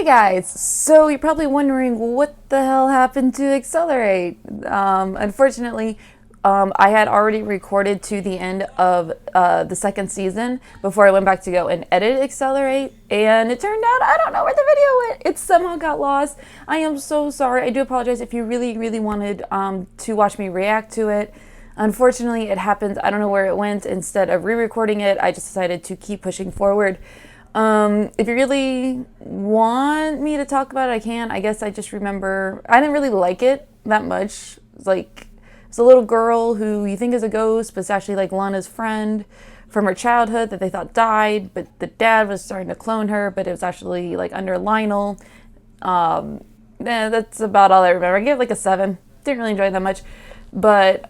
Hey guys, so you're probably wondering what the hell happened to Accelerate. Unfortunately, I had already recorded to the end of the second season before I went back to go and edit Accelerate, and it turned out I don't know where the video went. It somehow got lost. I am so sorry. I do apologize if you really wanted to watch me react to it. Unfortunately, it happened. I don't know where it went. Instead of re-recording it, I just decided to keep pushing forward. If you really want me to talk about it, I can. I guess I just remember I didn't really like it that much. It's a little girl who you think is a ghost, but it's actually like Lana's friend from her childhood that they thought died, but the dad was starting to clone her, but it was actually like under Lionel. That's about all I remember. I gave it like a 7. Didn't really enjoy it that much. But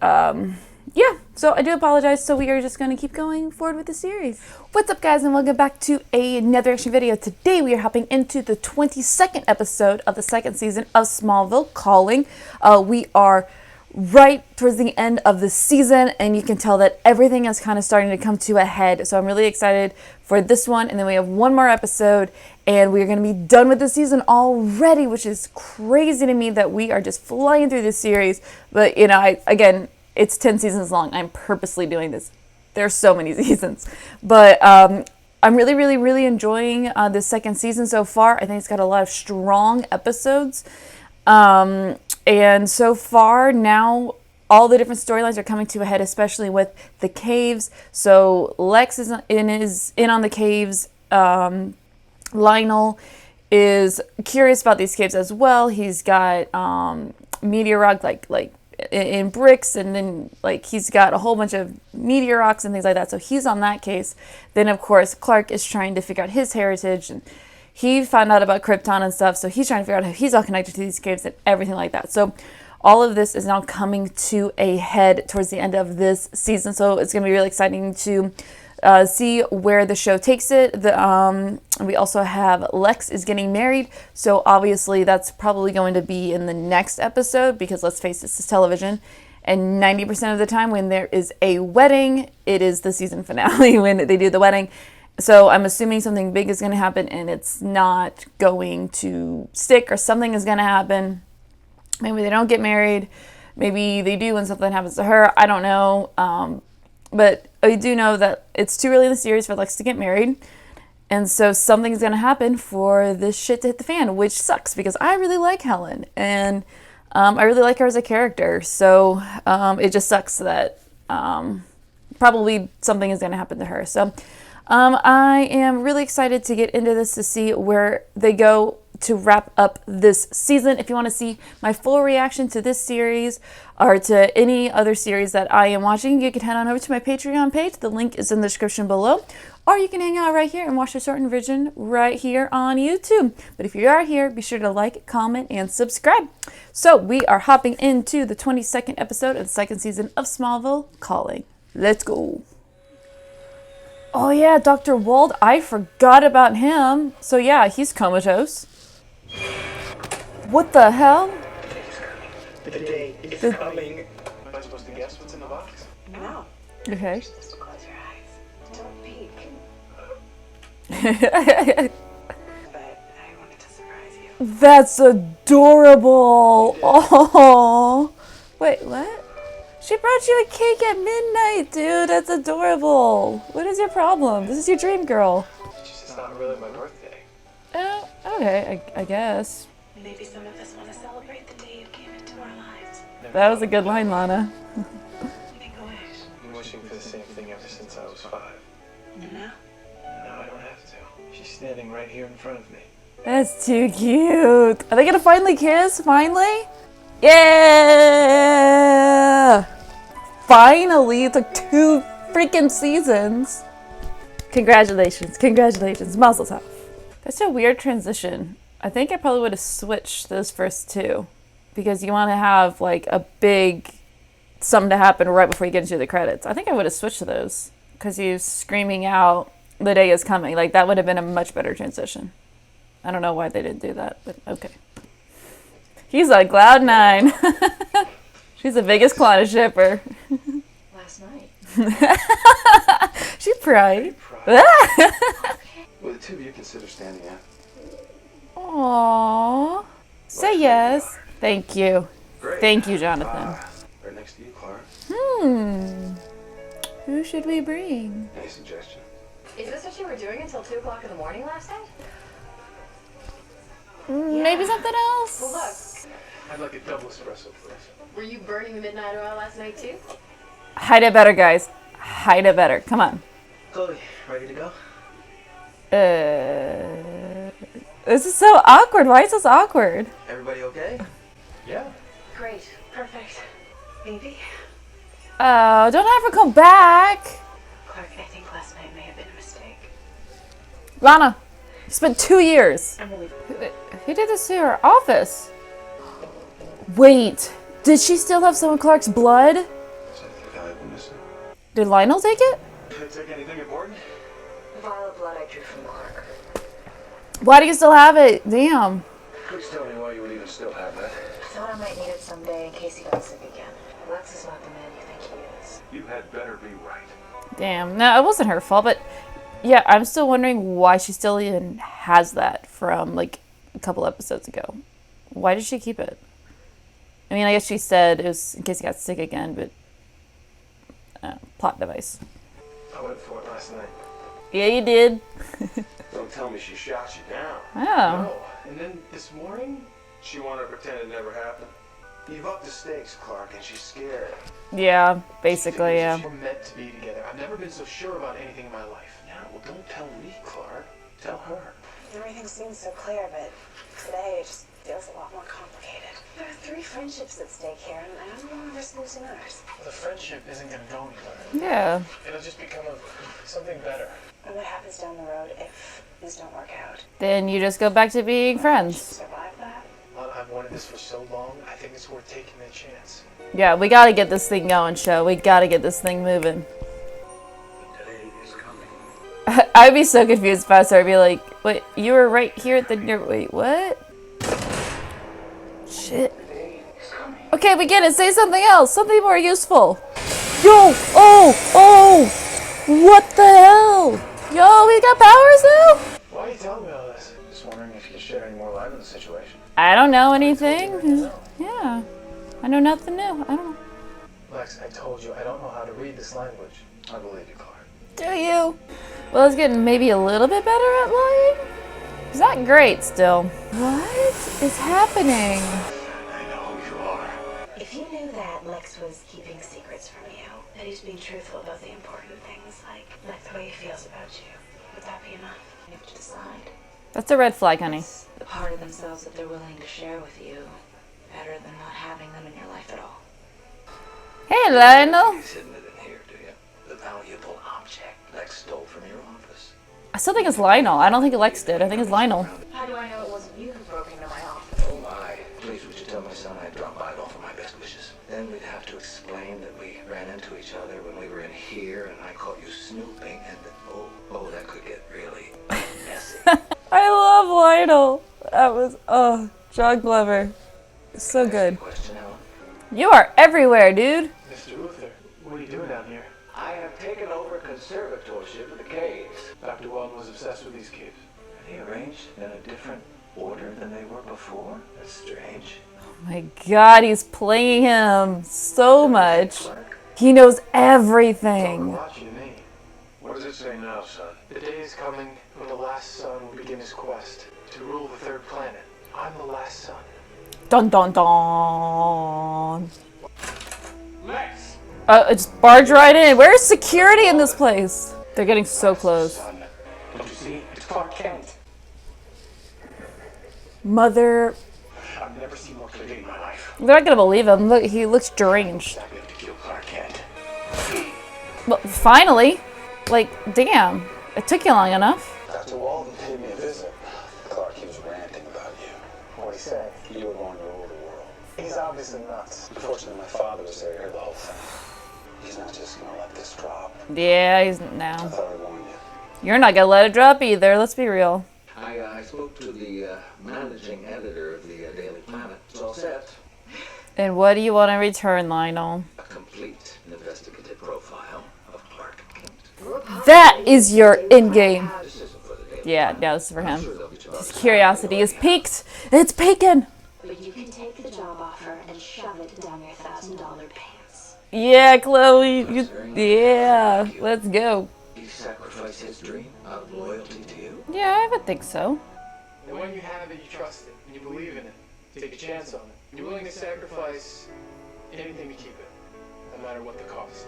yeah, so I do apologize. So we are just going to keep going forward with the series. What's up, guys, and welcome back to another reaction video. Today we are hopping into the 22nd episode of the second season of Smallville, Calling. We are right towards the end of the season, and you can tell that everything is kind of starting to come to a head. So I'm really excited for this one, and then we have one more episode, and we're going to be done with the season already, which is crazy to me that we are just flying through this series. But, you know, again, it's 10 seasons long. I'm purposely doing this. There's so many seasons. But I'm really enjoying this second season so far. I think it's got a lot of strong episodes. And so far now, all the different storylines are coming to a head, especially with the caves. So Lex is in on the caves. Lionel is curious about these caves as well. He's got meteor rock like in bricks, and then like he's got a whole bunch of meteor rocks and things like that. So he's on that case. Then of course Clark is trying to figure out his heritage, and he found out about Krypton and stuff, so he's trying to figure out how he's all connected to these caves and everything like that. So all of this is now coming to a head towards the end of this season, so it's going to be really exciting to see where the show takes it. We also have Lex is getting married, so obviously that's probably going to be in the next episode, because let's face it, this is television, and 90% of the time when there is a wedding, it is the season finale when they do the wedding. So I'm assuming something big is going to happen, and it's not going to stick, or something is going to happen. Maybe they don't get married. Maybe they do when something happens to her. I don't know. But I do know that it's too early in the series for Lex to get married. And so something's going to happen for this shit to hit the fan, which sucks, because I really like Helen. And I really like her as a character. So it just sucks that probably something is going to happen to her. So I am really excited to get into this to see where they go to wrap up this season. If you want to see my full reaction to this series or to any other series that I am watching, you can head on over to my Patreon page. The link is in the description below. Or you can hang out right here and watch a shortened version right here on YouTube. But if you are here, be sure to like, comment, and subscribe. So we are hopping into the 22nd episode of the second season of Smallville, Calling. Let's go. Oh yeah, Dr. Wald, I forgot about him. So yeah, he's comatose. What the hell? The day is coming. Am I supposed to guess what's in the box? No. Okay. Just close your eyes. Don't peek. But I wanted to surprise you. That's adorable. Oh. Wait, what? She brought you a cake at midnight, dude. That's adorable. What is your problem? This is your dream girl. It's not really my birthday. Oh, okay, I guess. Maybe some of us want to celebrate the day you came into our lives. That was a good line, Lana. Make a wish. I've been wishing for the same thing ever since I was 5. And now? Now I don't have to. She's standing right here in front of me. That's too cute. Are they gonna finally kiss? Finally? Yeah! Finally! It took 2 freaking seasons. Congratulations. Mazel tov. That's a weird transition. I think I probably would have switched those first 2, because you want to have like a big something to happen right before you get into the credits. I think I would have switched to those, because he's screaming out the day is coming. Like, that would have been a much better transition. I don't know why they didn't do that, but okay. He's on cloud 9. She's the biggest Clana shipper. Last night. She cried. Will the two of you consider standing out? Aww. Aww. Say yes. Thank you. Great. Thank you, Jonathan. Right next to you, Clark. Who should we bring? Any suggestion? Is this what you were doing until 2 o'clock in the morning last night? Maybe something else? Well, look. I'd like a double espresso, please. Were you burning the midnight oil last night, too? Hide it better, guys. Hide it better. Come on. Chloe, ready to go? This is so awkward. Why is this awkward? Everybody okay? Yeah. Great. Perfect. Maybe. Oh, don't have her come back. Clark, I think last night may have been a mistake. Lana, you spent 2 years. I'm really... Who did this to her office? Wait, did she still have some of Clark's blood? Is anything valuable missing? Did Lionel take it? Did I take anything important? The vial of blood I drew from Clark. Why do you still have it? Damn. Please tell me why you would even still have that. I thought I might need it someday in case he got sick again. Lex is not the man you think he is. You had better be right. Damn. No, it wasn't her fault, but yeah, I'm still wondering why she still even has that from like a couple episodes ago. Why did she keep it? I mean, I guess she said it was in case he got sick again, but plot device. I went for it last night. Yeah, you did. Don't tell me she shot you down. Oh. No. And then this morning, she wanted to pretend it never happened. You've upped the stakes, Clark, and she's scared. Yeah, basically, yeah. We're meant to be together. I've never been so sure about anything in my life. Yeah, well, don't tell me, Clark. Tell her. Everything seems so clear, but today it just feels a lot more complicated. There are 3 friendships at stake here, and I don't want to risk losing ours. Well, the friendship isn't going to go anywhere. Yeah. It'll just become something better. And what happens down the road if these don't work out? Then you just go back to being friends. Survive that? Well, I've wanted this for so long. I think it's worth taking a chance. Yeah, we gotta get this thing going, show. We gotta get this thing moving. The day is coming. I'd be so confused if I started be like, wait, you were right here at the wait, what? Shit. Okay, we get it. Say something else. Something more useful. Yo! Oh! What the hell? Yo, we got powers now? Why are you telling me all this? Just wondering if you can shed any more light on the situation. I don't know anything. Yeah. I know nothing new. I don't know. Lex, I told you I don't know how to read this language. I believe you, Clark. Do you? Well, it's getting maybe a little bit better at lying. It's not great still. What is happening? I know who you are. If you knew that Lex was keeping secrets from you, that he's being truthful about the important things, like the way he feels about you, would that be enough? You have to decide. That's a red flag, honey. The part of themselves that they're willing to share with you, better than not having them in your life at all. Hey, Lionel. He's hidden it in here, do you? The valuable object Lex stole from your office. I still think it's Lionel. I don't think Lex did. I think it's Lionel. How do I know it wasn't you who broke into my office? Oh my. Please would you tell my son I'd drop by to offer my best wishes? Then we'd have to explain that we ran into each other when we were in here and I caught you snooping and that, oh, that could get really messy. I love Lionel. That was, John Glover. So good. Question, Helen? You are everywhere, dude. Mr. Luther, what are you doing down here? I have taken over conservatorship of the caves. Dr. Weldon was obsessed with these caves. Are they arranged in a different order than they were before? That's strange. Oh my god, he's playing him so much. Clark? He knows Don't everything. watch you, me. What does it say now, son? The day is coming when the last son will begin his quest to rule the 3rd planet. I'm the last son. Dun dun dun. Lex! Just barge right in. Where's security in this place? They're getting so close. Son, don't you see? It's Clark Kent. Mother. I've never seen more clearly in my life. They're not gonna believe him. Look, he looks deranged. I have to kill Clark Kent. Well, finally. Like, damn. It took you long enough. Dr. Walden paid me a visit. Clark, he was ranting about you. What'd he say? You were going to rule the world. He's obviously nuts. Unfortunately, my father was there to hear the whole thing. He's not just going to let this drop. Yeah, he's I now. thought I'd warn you. You're not gonna let it drop either. Let's be real. I spoke to the managing editor of the Daily Planet. It's all set. And what do you want in return, Lionel? A complete investigative profile of Clark Kent. That is your in-game. This isn't for the Daily Yeah, Planet. yeah, this is for I'm him. sure they'll be charged. His curiosity is piqued. It's peaking. But you can take the job offer and shove it down your $1,000 pants. Yeah, Chloe. Yeah, let's go. He sacrificed his dream out of loyalty to you? Yeah, I would think so. And when you have it, you trust it, and you believe in it. Take a chance on it. You're willing to sacrifice anything to keep it, no matter what the cost.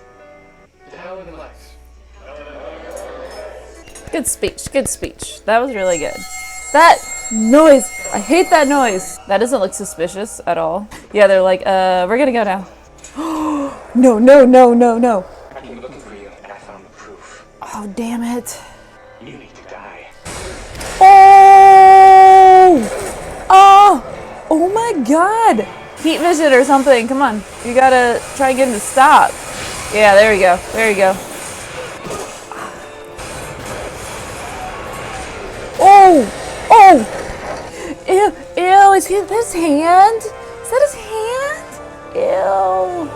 To Helen and Lex. Good speech. Good speech. That was really good. That noise. I hate that noise. That doesn't look suspicious at all. Yeah, they're like, we're gonna go now. No, no, no, no, no. I've been looking for you, and I found the proof. Oh, damn it. You need to die. Oh! Oh! Oh my god! Heat vision or something. Come on. You gotta try and get him to stop. Yeah, there we go. There you go. Oh! Oh! Ew! Ew! Is his hand? Is that his hand? Ew!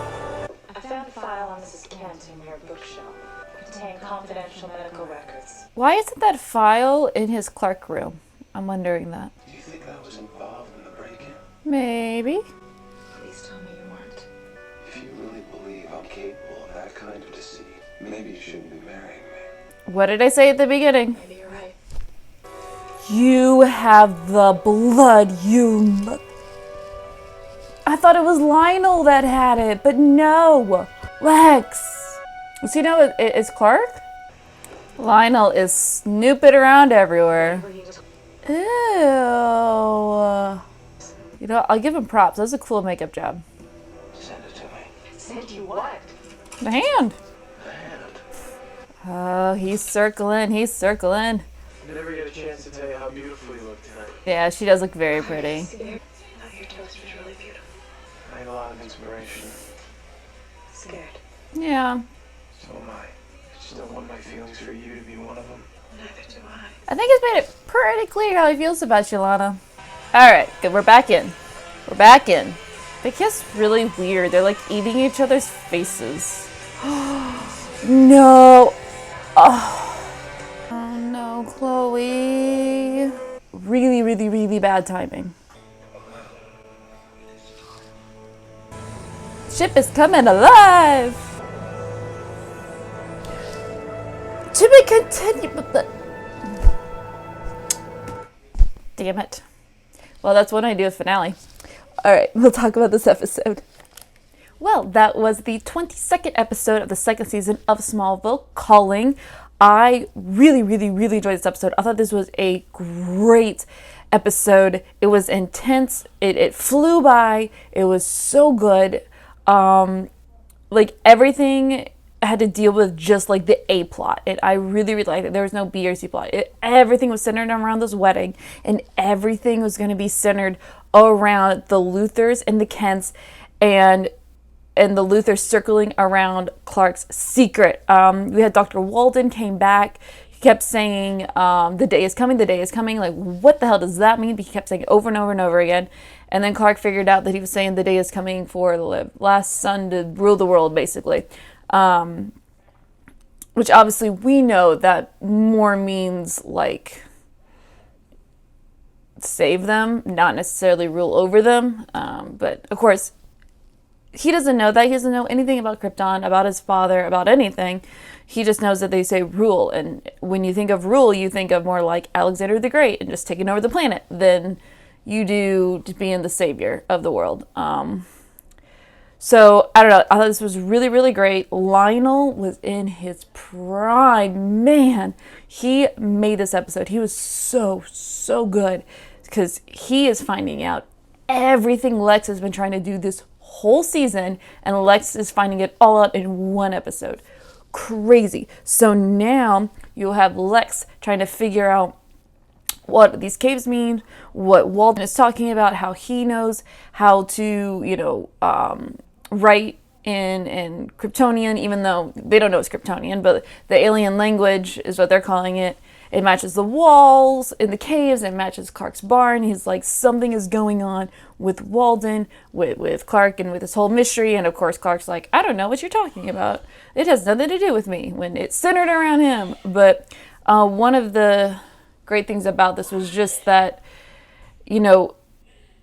I found a file on Mrs. Kent in your bookshelf. It contained confidential medical records. Why isn't that file in his Clark room? I'm wondering that. Do you think I was involved in the break-in? Maybe. Please tell me you weren't. If you really believe I'm capable of that kind of deceit, maybe you shouldn't be marrying me. What did I say at the beginning? Maybe you're right. You have the blood, you... I thought it was Lionel that had it, but no. Lex. So you know it's Clark? Lionel is snooping around everywhere. Ew. You know, I'll give him props. That was a cool makeup job. Send it to me. Send you what? The hand. The hand. Oh, he's circling. He's circling. I never get a chance to tell you how beautiful you look tonight. Yeah, she does look very pretty. I thought your toast was really beautiful. I had a lot of inspiration. Scared. Yeah. So am I. I just don't want my feelings for you to be one of them. Neither do I. I think he's made it pretty clear how he feels about you, Lana. Alright, good. We're back in. We're back in. They kiss really weird. They're like eating each other's faces. No. Oh. Oh no, Chloe. Really, really, really bad timing. Ship is coming alive. To be continued, but the... Damn it. Well, that's when I do a finale. Alright, we'll talk about this episode. Well, that was the 22nd episode of the second season of Smallville, Calling. I really, really, really enjoyed this episode. I thought this was a great episode. It was intense. It flew by. It was so good. Like everything had to deal with just like the A plot. I really, really liked it. There was no B or C plot. Everything was centered around this wedding, and everything was going to be centered around the Luthers and the Kents, and the Luthers circling around Clark's secret. We had Dr. Walden came back. He kept saying, the day is coming, the day is coming. Like, what the hell does that mean? He kept saying it over and over and over again. And then Clark figured out that he was saying the day is coming for the last son to rule the world, basically. Which obviously we know that more means like save them, not necessarily rule over them. But of course, he doesn't know that. He doesn't know anything about Krypton, about his father, about anything. He just knows that they say rule. And when you think of rule, you think of more like Alexander the Great and just taking over the planet than you do to being the savior of the world. So, I don't know. I thought this was really, really great. Lionel was in his prime. Man, he made this episode. He was so, so good because he is finding out everything Lex has been trying to do this whole season, and Lex is finding it all out in one episode. Crazy. So now you'll have Lex trying to figure out what these caves mean, what Walden is talking about, how he knows how to, write in Kryptonian, even though they don't know it's Kryptonian, but the alien language is what they're calling it. It matches the walls in the caves. It matches Clark's barn. He's like, something is going on with Walden, with Clark, and with this whole mystery. And of course, Clark's like, I don't know what you're talking about. It has nothing to do with me when it's centered around him. But one of the great things about this was just that, you know,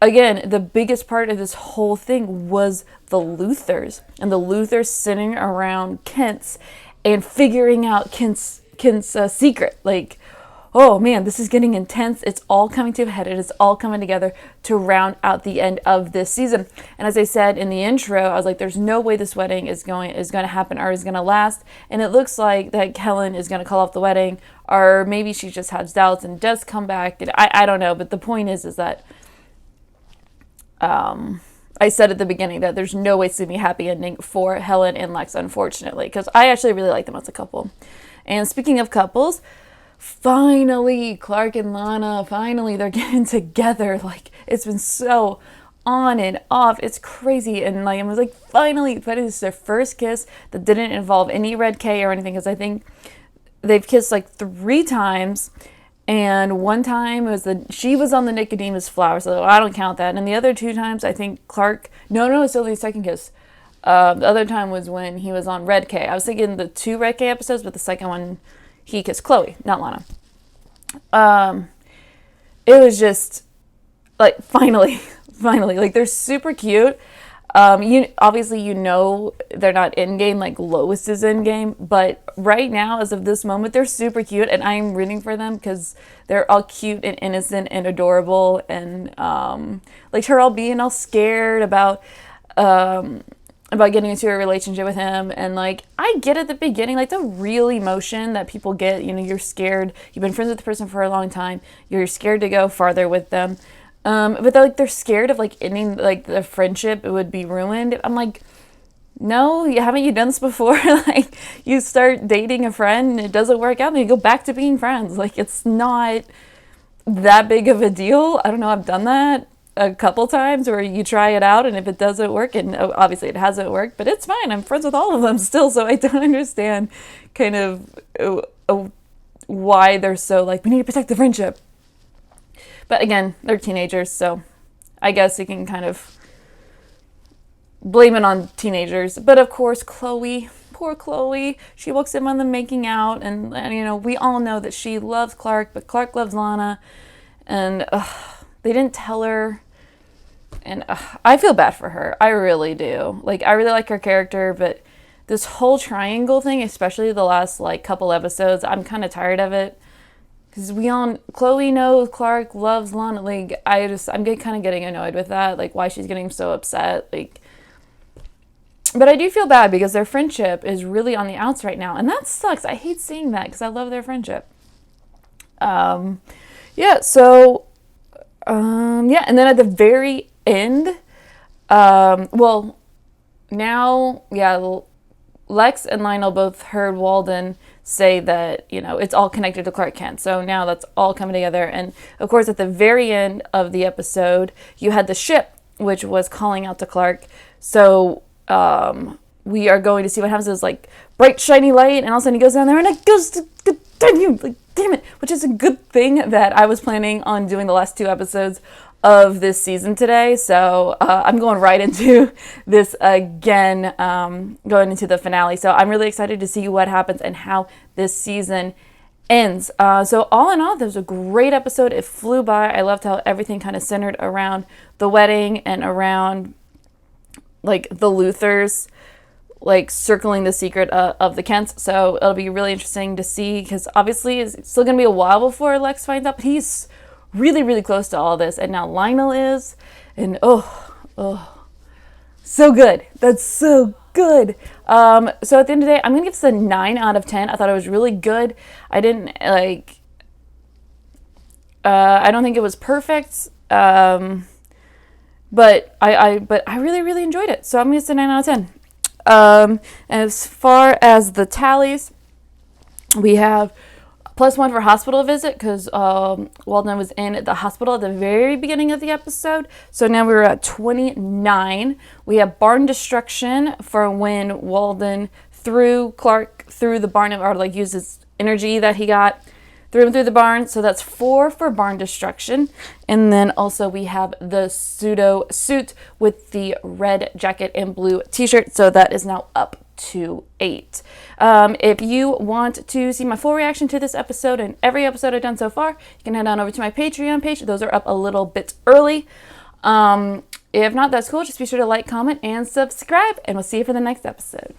again, the biggest part of this whole thing was the Luthers, and the Luthers sitting around Kent's and figuring out Kent's secret. Like, oh man, this is getting intense. It's all coming to a head. It is all coming together to round out the end of this season. And as I said in the intro, I was like, there's no way this wedding is going to happen or is going to last. And it looks like that Helen is going to call off the wedding, or maybe she just has doubts and does come back. And I don't know. But the point is that I said at the beginning that there's no way it's going to be a happy ending for Helen and Lex, unfortunately, because I actually really like them as a couple. And speaking of couples, finally, Clark and Lana, finally, they're getting together. Like, it's been so on and off. It's crazy. And like, I was like, finally, but it's their first kiss that didn't involve any red K or anything, because I think they've kissed like 3 times. And one time it was she was on the Nicodemus flower, so I don't count that. And the other 2 times, I think Clark, no, it's only the second kiss. The other time was when he was on Red K. I was thinking the 2 Red K episodes, but the second one, he kissed Chloe, not Lana. It was just, like, finally, like, they're super cute. Obviously, they're not in-game like Lois is in-game, but right now, as of this moment, they're super cute, and I'm rooting for them because they're all cute and innocent and adorable, and like her all being all scared about getting into a relationship with him. And like, I get at the beginning, like the real emotion that people get, you're scared, you've been friends with the person for a long time, you're scared to go farther with them. But they're scared of like ending like the friendship, it would be ruined. I'm like, no, haven't you done this before? Like, you start dating a friend and it doesn't work out, and you go back to being friends. Like, it's not that big of a deal. I don't know, I've done that a couple times where you try it out, and if it doesn't work, and obviously it hasn't worked, but it's fine. I'm friends with all of them still, so I don't understand kind of why they're so like, we need to protect the friendship. But again, they're teenagers, so I guess you can kind of blame it on teenagers. But of course, Chloe, poor Chloe, she walks in on them making out, and we all know that she loves Clark, but Clark loves Lana, and they didn't tell her, and I feel bad for her. I really do. Like, I really like her character, but this whole triangle thing, especially the last like couple episodes, I'm kind of tired of it. Because Chloe knows Clark loves Lana. Like, I'm kind of getting annoyed with that. Like, why she's getting so upset. Like, but I do feel bad because their friendship is really on the outs right now. And that sucks. I hate seeing that because I love their friendship. And then at the very end, Lex and Lionel both heard Walden say that, it's all connected to Clark Kent. So now that's all coming together. And of course, at the very end of the episode, you had the ship, which was calling out to Clark. So we are going to see what happens. It's like bright, shiny light, and all of a sudden he goes down there and it goes to continue. Like, damn it, which is a good thing that I was planning on doing the last 2 episodes of this season today. So I'm going right into this again, going into the finale. So I'm really excited to see what happens and how this season ends. So all in all, there was a great episode. It flew by. I loved how everything kind of centered around the wedding and around like the Luthers, like circling the secret of the Kents. So it'll be really interesting to see, because obviously it's still going to be a while before Lex finds out, but he's really, really close to all this. And now Lionel is, and so good. That's so good. So at the end of the day, I'm going to give this a 9 out of 10. I thought it was really good. I didn't I don't think it was perfect. But I really, really enjoyed it. So I'm going to say 9 out of 10. As far as the tallies, we have +1 for hospital visit, because Walden was in the hospital at the very beginning of the episode. So now we're at 29. We have barn destruction for when Walden threw Clark through the barn, or like used his energy that he got, threw him through the barn. So that's 4 for barn destruction. And then also we have the Sudo Suit with the red jacket and blue t-shirt. So that is now up to 8. If you want to see my full reaction to this episode and every episode I've done so far, you can head on over to my Patreon page. Those are up a little bit early. If not, that's cool. Just be sure to like, comment, and subscribe, and we'll see you for the next episode.